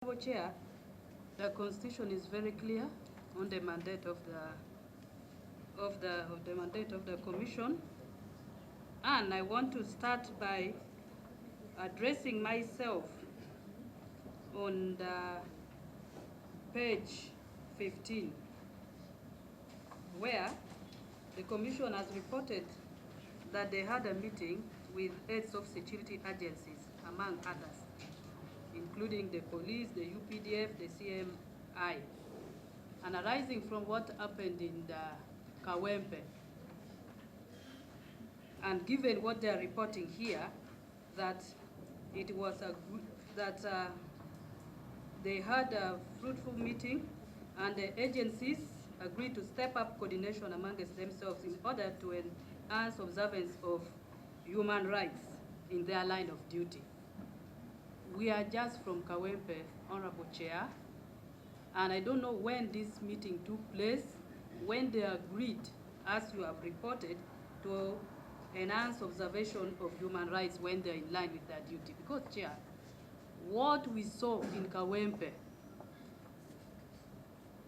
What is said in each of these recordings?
Chair, the Constitution is very clear on the mandate of the mandate of the Commission, and I want to start by addressing myself on the page 15, where the Commission has reported that they had a meeting with heads of security agencies, among others, including the police, the UPDF, the CMI, and arising from what happened in the Kawempe. And given what they are reporting here, that it was they had a fruitful meeting, and the agencies agreed to step up coordination amongst themselves in order to enhance observance of human rights in their line of duty. We are just from Kawempe, Honorable Chair, and I don't know when this meeting took place, when they agreed, as you have reported, to enhance observation of human rights when they're in line with their duty. Because, Chair, what we saw in Kawempe,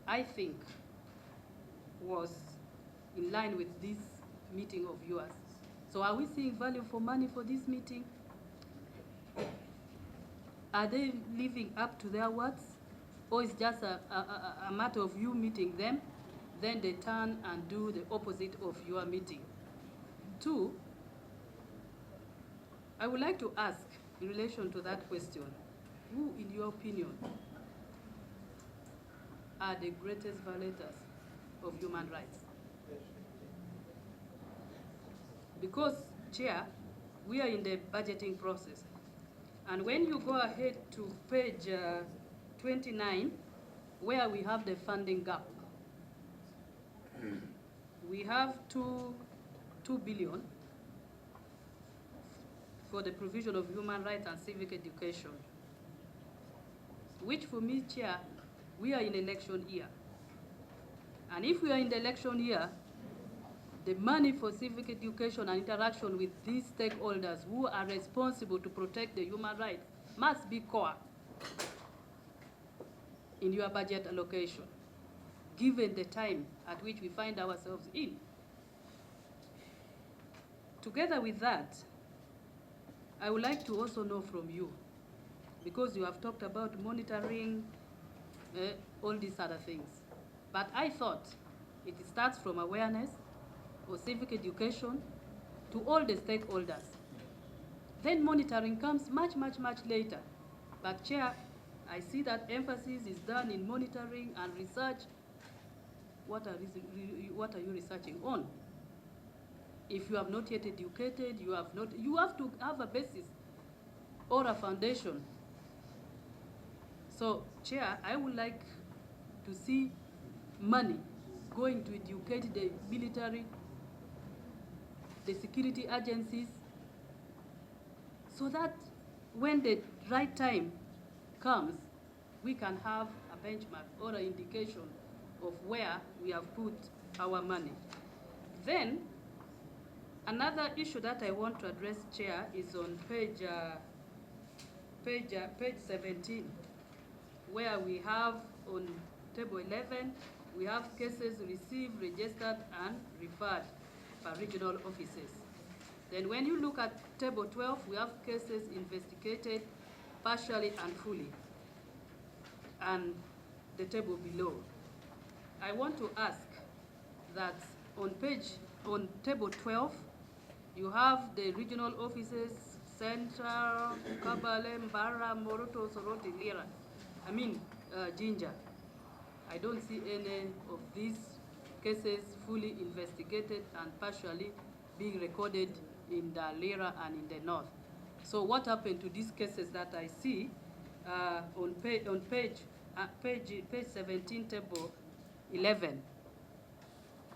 I think, was in line with this meeting of yours. So are we seeing value for money for this meeting? Are they living up to their words? Or is just a matter of you meeting them, then they turn and do the opposite of your meeting? Two, I would like to ask, in relation to that question, who, in your opinion, are the greatest violators of human rights? Because, Chair, we are in the budgeting process. And when you go ahead to page 29, where we have the funding gap, we have 2 billion for the provision of human rights and civic education, which for me, Chair, we are in election year. And if we are in the election year, the money for civic education and interaction with these stakeholders who are responsible to protect the human rights must be core in your budget allocation, given the time at which we find ourselves in. Together with that, I would like to also know from you, because you have talked about monitoring, all these other things. But I thought it starts from awareness or civic education to all the stakeholders. Then monitoring comes much, much, much later. But, Chair, I see that emphasis is done in monitoring and research. What are you researching on? If you have not yet educated, you have to have a basis or a foundation. So, Chair, I would like to see money going to educate the military, the security agencies, so that when the right time comes, we can have a benchmark or an indication of where we have put our money. Then, another issue that I want to address, Chair, is on page 17, where we have on table 11, we have cases received, registered, and referred by regional offices. Then when you look at table 12, we have cases investigated partially and fully, and the table below. I want to ask that on table 12, you have the regional offices, Central, Kabale, Mbara, Moroto, Soroti, Lira. Jinja. I don't see any of these cases fully investigated and partially being recorded in the Lira and in the North. So what happened to these cases that I see on page 17, table 11?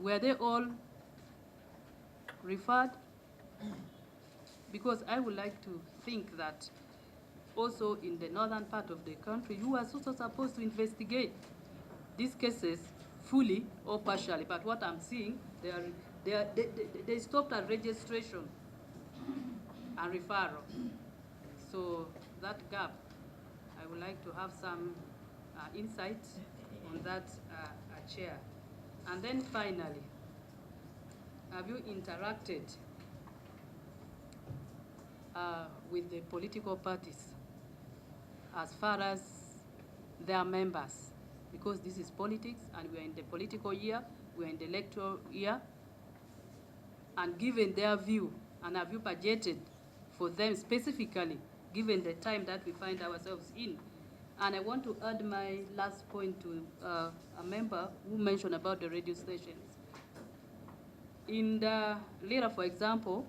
Were they all referred? Because I would like to think that also in the northern part of the country, you are also supposed to investigate these cases fully or partially. But what I'm seeing, they stopped at registration and referral. So that gap, I I would like to have some insight on that, Chair. And then finally, have you interacted with the political parties as far as their members? Because this is politics, and we're in the political year, we're in the electoral year, and given their view, and have you budgeted for them specifically, given the time that we find ourselves in? And I want to add my last point to a member who mentioned about the radio stations. In the Lira, for example,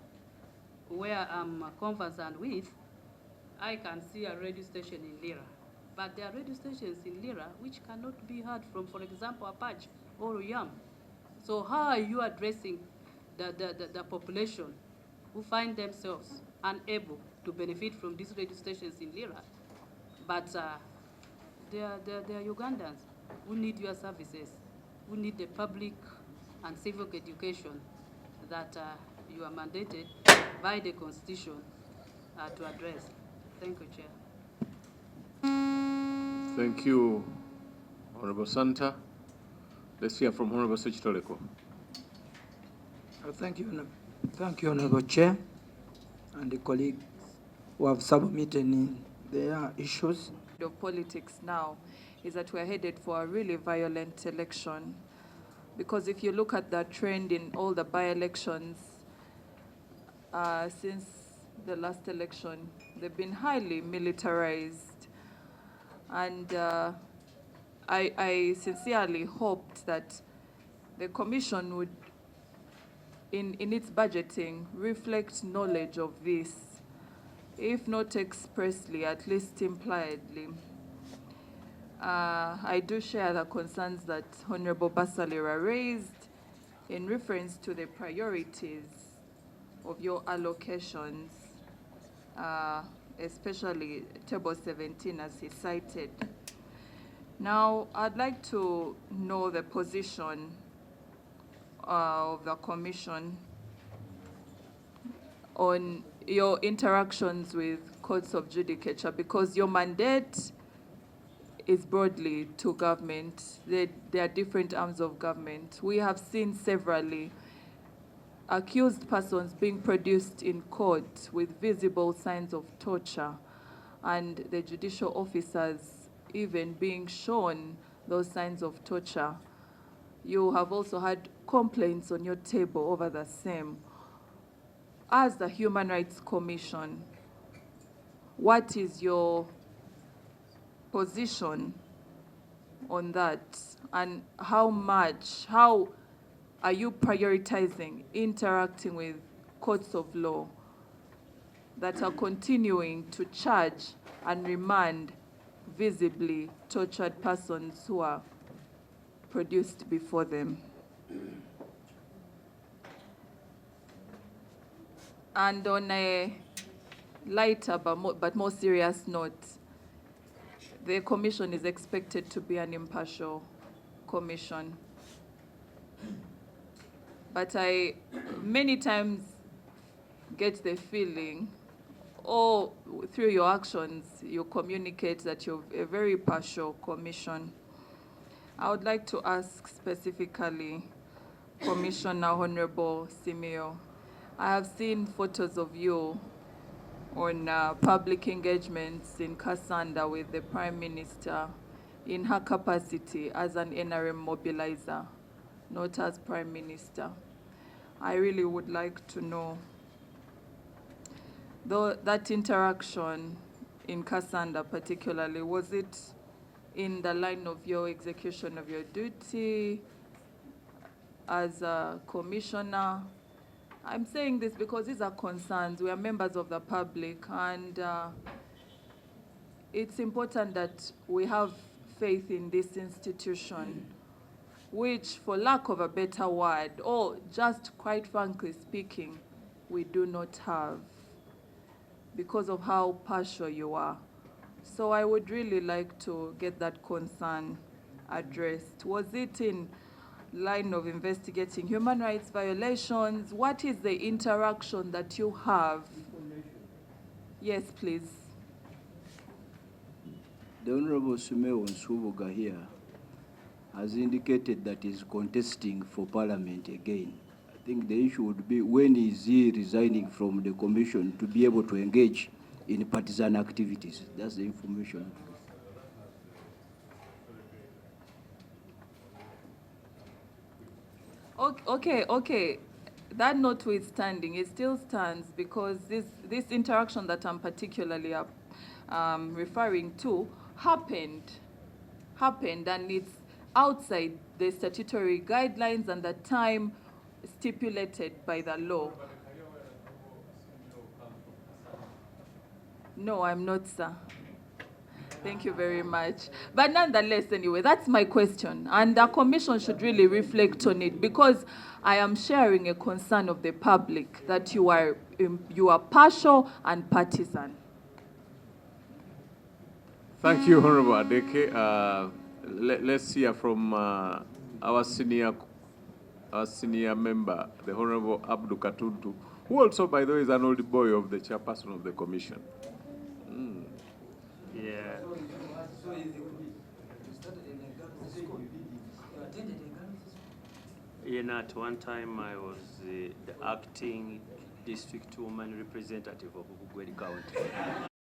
where I'm conversant with, I can see a radio station in Lira. But there are radio stations in Lira which cannot be heard from, for example, Apache or Uyam. So how are you addressing the population who find themselves unable to benefit from these radio stations in Lira? But they are Ugandans who need your services, who need the public and civic education that you are mandated by the Constitution to address. Thank you, Chair. Thank you, Honorable Santa. Let's hear from Honorable Sechitoleko. Thank you, Honorable Chair, and the colleagues who have submitted their issues. The politics now is that we're headed for a really violent election, because if you look at the trend in all the by-elections since the last election, they've been highly militarized, and I sincerely hoped that the Commission would, in its budgeting, reflect knowledge of this, if not expressly, at least impliedly. I do share the concerns that Honorable Basalira raised in reference to the priorities of your allocations, especially Table 17 as he cited. Now, I'd like to know the position of the Commission on your interactions with courts of judicature, because your mandate is broadly to government. There are different arms of government. We have seen severally accused persons being produced in court with visible signs of torture, and the judicial officers even being shown those signs of torture. You have also had complaints on your table over the same. As the Human Rights Commission, what is your position on that, and how are you prioritizing interacting with courts of law that are continuing to charge and remand visibly tortured persons who are produced before them? And on a lighter but more serious note, the Commission is expected to be an impartial commission. But I many times get the feeling, or through your actions, you communicate that you're a very partial commission. I would like to ask specifically Commissioner Honorable Simeo. I have seen photos of you on public engagements in Kasanda with the Prime Minister in her capacity as an NRM mobilizer, not as Prime Minister. I really would like to know, that interaction in Kasanda particularly, was it in the line of your execution of your duty as a commissioner? I'm saying this because these are concerns. We are members of the public, and it's important that we have faith in this institution, which, for lack of a better word, or just quite frankly speaking, we do not have because of how partial you are. So I would really like to get that concern addressed. Was it in line of investigating human rights violations? What is the interaction that you have? Yes, please. The Honorable Sumeo Nsubuga here has indicated that he's contesting for Parliament again. I think the issue would be, when is he resigning from the commission to be able to engage in partisan activities? That's the information. Okay. That notwithstanding, it still stands because this interaction that I'm particularly referring to happened, and it's outside the statutory guidelines and the time stipulated by the law. No, I'm not, sir. Thank you very much. But nonetheless, anyway, that's my question. And the commission should really reflect on it, because I am sharing a concern of the public that you are partial and partisan. Thank you, Honorable Adeke. Let's hear from our senior member, the Honorable Abdul Katuntu, who also, by the way, is an old boy of the chairperson of the commission. Yeah. At one time I was the acting district woman representative of Wangadya County.